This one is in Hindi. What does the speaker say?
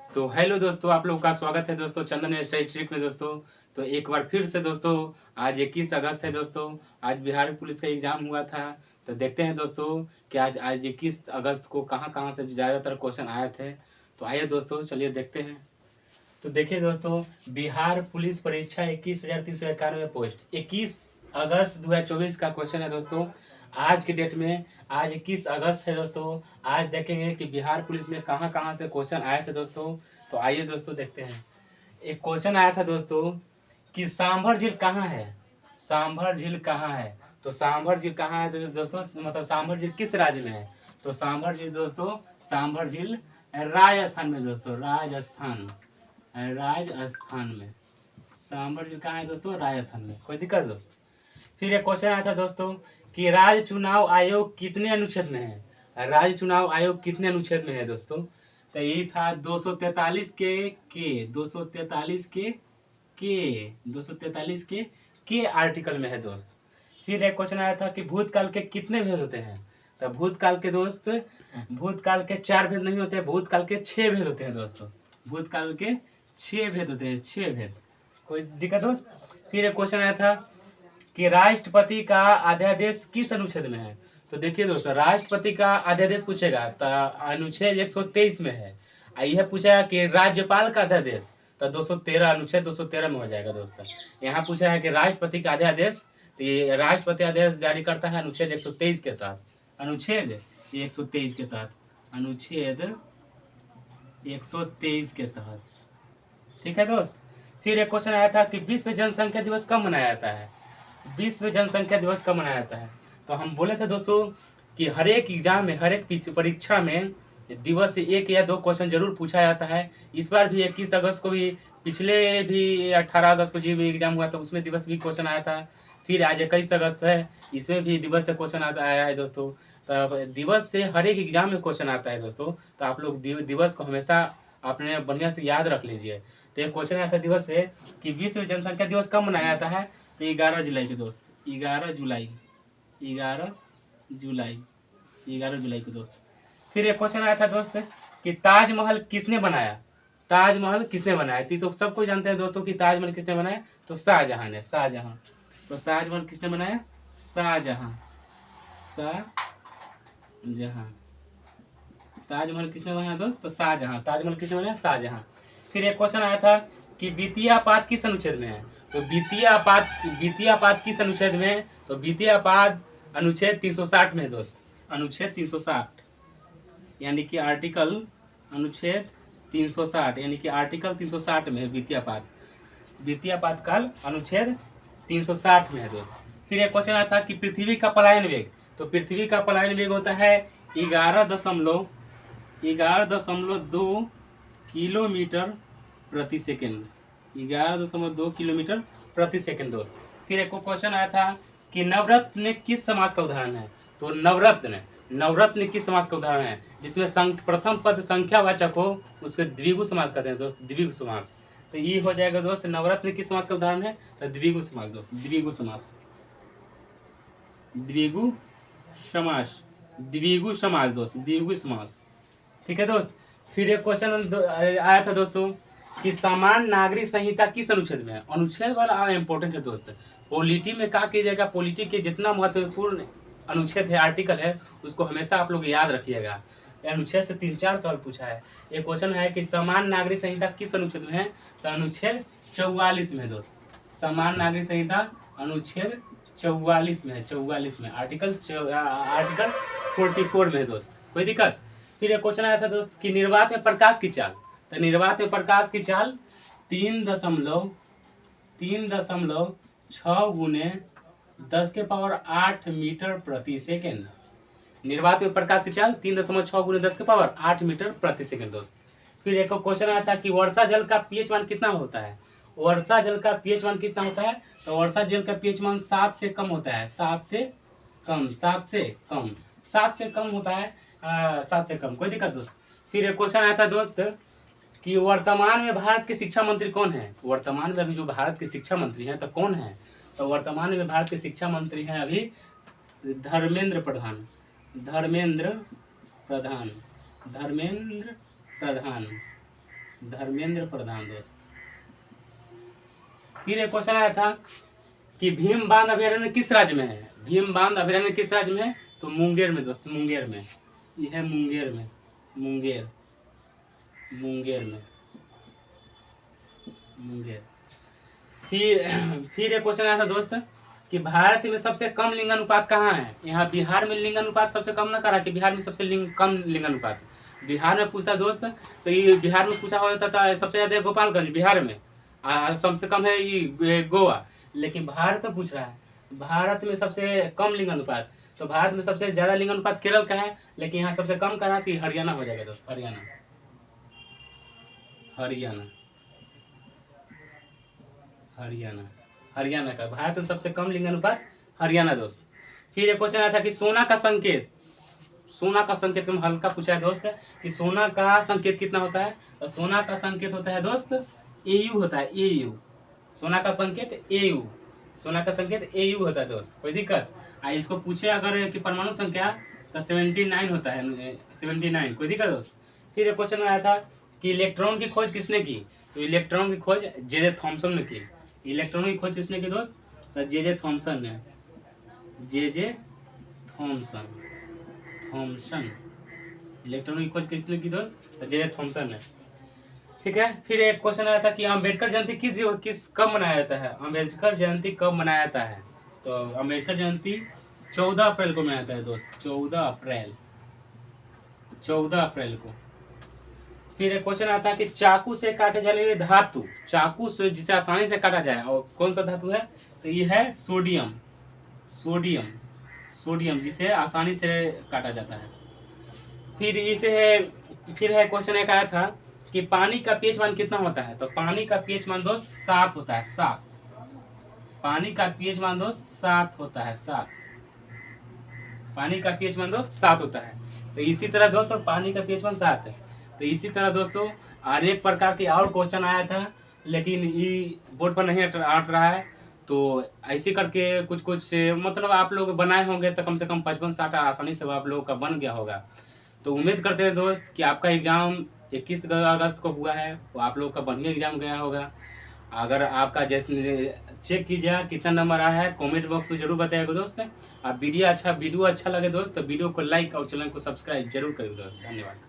तो हेलो दोस्तों, आप लोगों का स्वागत है दोस्तों चंदन स्टडी ट्रिक में दोस्तों। तो एक बार फिर से दोस्तों, आज 21 अगस्त है दोस्तों। आज बिहार पुलिस का एग्जाम हुआ था। तो देखते हैं दोस्तों कि आज 21 अगस्त को कहाँ कहाँ से ज़्यादातर क्वेश्चन आए थे। तो आइए दोस्तों, चलिए देखते हैं। तो देखिए दोस्तों, बिहार पुलिस परीक्षा 21,391 पोस्ट 21 अगस्त 2024 का क्वेश्चन है दोस्तों। आज के डेट में आज 21 अगस्त है दोस्तों। आज देखेंगे कि बिहार पुलिस में कहाँ कहाँ से क्वेश्चन आए थे दोस्तों। तो आइए दोस्तों देखते हैं। एक क्वेश्चन आया था दोस्तों कि सांभर झील कहाँ है। सांभर झील कहाँ है। तो सांभर झील कहाँ है दोस्तों, मतलब सांभर झील किस राज्य में है। तो सांभर झील दोस्तों, सांभर झील राजस्थान में दोस्तों, राजस्थान में। सांभर झील कहाँ है दोस्तों, राजस्थान में। कोई दिक्कत दोस्तों। फिर एक क्वेश्चन आया था दोस्तों कि राज्य चुनाव आयोग कितने अनुच्छेद में है। राज्य चुनाव आयोग कितने अनुच्छेद में है दोस्तों। तो ये था 243 के 243 के आर्टिकल में है दोस्त। फिर एक क्वेश्चन आया था कि भूतकाल के कितने भेद होते हैं। तो भूतकाल के दोस्त, भूतकाल के 4 भेद नहीं होते, भूतकाल के 6 भेद होते हैं दोस्तों। भूतकाल के 6 भेद होते हैं, 6 भेद। कोई दिक्कत दोस्त। फिर एक क्वेश्चन आया था कि राष्ट्रपति का अध्यादेश किस अनुच्छेद में है। तो देखिए दोस्तों, राष्ट्रपति का अध्यादेश पूछेगा तो अनुच्छेद 123 में है। यह पूछेगा कि राज्यपाल का अध्यादेश, तो 213 अनुच्छेद 213 में हो जाएगा दोस्तों। यहाँ पूछा है कि राष्ट्रपति का अध्यादेश, तो ये राष्ट्रपति आदेश जारी करता है अनुच्छेद 123 के तहत। अनुच्छेद 123 के तहत, अनुच्छेद 123 के तहत। ठीक है दोस्त। फिर एक क्वेश्चन आया था कि विश्व जनसंख्या दिवस कब मनाया जाता है। विश्व जनसंख्या दिवस कब मनाया जाता है। तो हम बोले थे दोस्तों कि हर एक एग्जाम में, हर एक परीक्षा में दिवस से 1 या 2 क्वेश्चन जरूर पूछा जाता है। इस बार भी 21 अगस्त को भी, पिछले भी 18 अगस्त को जो भी एग्जाम हुआ था उसमें दिवस भी क्वेश्चन आया था। फिर आज 21 अगस्त है, इसमें भी दिवस से क्वेश्चन आया है दोस्तों। तब दिवस से हर एक एग्जाम में क्वेश्चन आता है दोस्तों। तो आप लोग दिवस को हमेशा अपने बढ़िया से याद रख लीजिए। तो एक क्वेश्चन आया था दिवस से कि विश्व जनसंख्या दिवस कब मनाया जाता है। तो 11 जुलाई के दोस्त, 11 जुलाई, 11 जुलाई, 11 जुलाई को दोस्त। फिर एक क्वेश्चन आया था दोस्त कि ताजमहल किसने बनाया। ताजमहल किसने बनाया। तो सबको जानते हैं दोस्तों कि ताजमहल किसने बनाया। तो शाहजहां ने, शाहजहां। तो ताजमहल किसने बनाया, शाहजहां, शाहजहां। ताजमहल किसने बनाया दोस्त, तो शाहजहां। ताजमहल किसने बनाया, शाहजहां। फिर एक क्वेश्चन आया था कि वित्तीय आपात किस अनुच्छेद में है। तो वित्तीय आपात किस अनुच्छेद में है। तो वित्तीय आपात अनुच्छेद 360 में है दोस्त। अनुच्छेद 360 यानी कि आर्टिकल, अनुच्छेद 360 यानी कि आर्टिकल 360 में है वित्तीय आपात। वित्तीय आपातकाल अनुच्छेद 360 में है दोस्त। फिर एक क्वेश्चन आया था कि पृथ्वी का पलायन वेग। तो पृथ्वी का पलायन वेग होता है 11.2 किलोमीटर प्रति सेकेंड। 11.2 किलोमीटर प्रति सेकेंड दोस्त। फिर एक क्वेश्चन आया था कि नवरत्न किस समाज का उदाहरण है। तो नवरत्न किस समाज का उदाहरण है, जिसमें प्रथम पद संख्यावाचक हो उसके द्विगु समाज कहते हैं दोस्त, द्विगु समाज। तो ये हो जाएगा दोस्त, नवरत्न किस समाज का उदाहरण है। तो द्विगु समाज दोस्त, द्विगु समाज, द्विगु समाज, द्विगु समाज दोस्त, द्विगु समाज। ठीक है दोस्त। फिर एक क्वेश्चन आया था दोस्तों कि सामान्य नागरिक संहिता किस अनुच्छेद में है। अनुच्छेद वाला इंपॉर्टेंट है दोस्त। पॉलिटी में क्या कीजिएगा, पॉलिटी के जितना महत्वपूर्ण अनुच्छेद है, आर्टिकल है, उसको हमेशा आप लोग याद रखिएगा। अनुच्छेद से 3-4 सवाल पूछा है। एक क्वेश्चन है कि सामान्य नागरिक संहिता किस अनुच्छेद में है। तो अनुच्छेद 44 में है दोस्त। सामान्य नागरिक संहिता अनुच्छेद 44 में है, 44 में, आर्टिकल 44 में है दोस्त। कोई दिक्कत। फिर एक क्वेश्चन आया था दोस्त कि निर्वात में प्रकाश की चाल। तो निर्वात में प्रकाश की चाल 3.6 गुने 10⁸ मीटर प्रति सेकेंड। निर्वात में प्रकाश की चाल 3.6 गुने 10⁸ मीटर प्रति सेकेंड दोस्त। फिर एक क्वेश्चन आया था कि वर्षा जल का पीएच मान कितना होता है। वर्षा जल का पीएच मान कितना होता है। तो वर्षा जल का पीएच मान 7 से कम होता है, 7 से कम, 7 से कम, 7 से कम होता है, 7 से कम। कोई दिक्कत दोस्त। फिर एक क्वेश्चन आया था दोस्त कि वर्तमान में भारत के शिक्षा मंत्री कौन है। वर्तमान में अभी जो भारत के शिक्षा मंत्री हैं तो कौन है। तो वर्तमान में भारत के शिक्षा मंत्री हैं अभी धर्मेंद्र प्रधान, धर्मेंद्र प्रधान, धर्मेंद्र प्रधान। धर्मेंद्र प्रधान दोस्त। फिर एक क्वेश्चन आया था कि भीम बांध अभयारण्य किस राज्य में है? भीम बांध अभयारण्य किस राज्य में है? तो मुंगेर में दोस्त, मुंगेर में। ये है मुंगेर में, मुंगेर, मुंगेर में, मुंगेर। फिर एक क्वेश्चन आया था दोस्त कि भारत में सबसे कम लिंगानुपात कहाँ है? यहाँ बिहार में लिंगानुपात सबसे कम ना करा कि बिहार में सबसे कम लिंगानुपात बिहार में पूछा दोस्त। तो ये बिहार में पूछा होता था सबसे ज्यादा गोपालगंज बिहार में, सबसे कम है ये गोवा। लेकिन भारत में पूछ रहा है भारत में सबसे कम लिंगानुपात, तो भारत में सबसे ज्यादा लिंगानुपात केरल का है, लेकिन यहाँ सबसे कम करा कि हरियाणा हो जाएगा दोस्त, हरियाणा, हरियाणा, हरियाणा, हरियाणा का भारत में सबसे कम लिंगानुपात हरियाणा दोस्त। फिर एक क्वेश्चन आया था कि सोना का संकेत, सोना का संकेत हम हल्का पूछा है दोस्त कि सोना का संकेत कितना होता है? तो सोना का संकेत होता है दोस्त AU होता है, AU। सोना का संकेत AU, सोना का संकेत AU होता है दोस्त। कोई दिक्कत? इसको पूछे अगर कि परमाणु संख्या तो 79 होता है, 79। कोई दिक्कत दोस्त? फिर एक क्वेश्चन आया था कि इलेक्ट्रॉन की खोज किसने की? तो इलेक्ट्रॉन की खोज J.J. थॉमसन ने की। इलेक्ट्रॉन की खोज किसने की दोस्त? तो J.J. थॉमसन ने, J.J. Thompson, Thompson. इलेक्ट्रॉन की खोज किसने की दोस्त? तो J.J. थॉमसन ने। ठीक है। फिर एक क्वेश्चन आया था कि अम्बेडकर जयंती किस कब मनाया जाता है? अम्बेडकर जयंती कब मनाया जाता है? तो अम्बेडकर जयंती 14 अप्रैल को मनाया जाता है दोस्त, 14 अप्रैल, 14 अप्रैल को। फिर एक क्वेश्चन आता है कि चाकू से काटे जाने वाली धातु, चाकू से जिसे आसानी से काटा जाए, और कौन सा धातु है? तो ये है सोडियम, सोडियम, सोडियम जिसे आसानी से काटा जाता है। फिर है क्वेश्चन एक आया था कि पानी का pH मान कितना होता है? तो पानी का pH मान दोस्त 7 होता है, 7। पानी का pH मान दोस्त 7 होता है, 7। पानी का pH मान दोस्त 7 होता है। तो इसी तरह दोस्तों पानी का pH मान 7 है। तो इसी तरह दोस्तों अनेक प्रकार के और क्वेश्चन आया था, लेकिन ये बोर्ड पर नहीं अट रहा है। तो ऐसे करके कुछ मतलब आप लोग बनाए होंगे तो कम से कम 55-60 आसानी से आप लोगों का बन गया होगा। तो उम्मीद करते हैं दोस्त कि आपका एग्ज़ाम 21 अगस्त को हुआ है, तो आप लोग का बढ़िया एग्जाम गया होगा। अगर आपका जैसे चेक कीजिए कितना नंबर आया है, कमेंट बॉक्स में जरूर बताइएगा दोस्त। आप वीडियो अच्छा लगे दोस्त तो वीडियो को लाइक और चैनल को सब्सक्राइब जरूर करें दोस्त। धन्यवाद।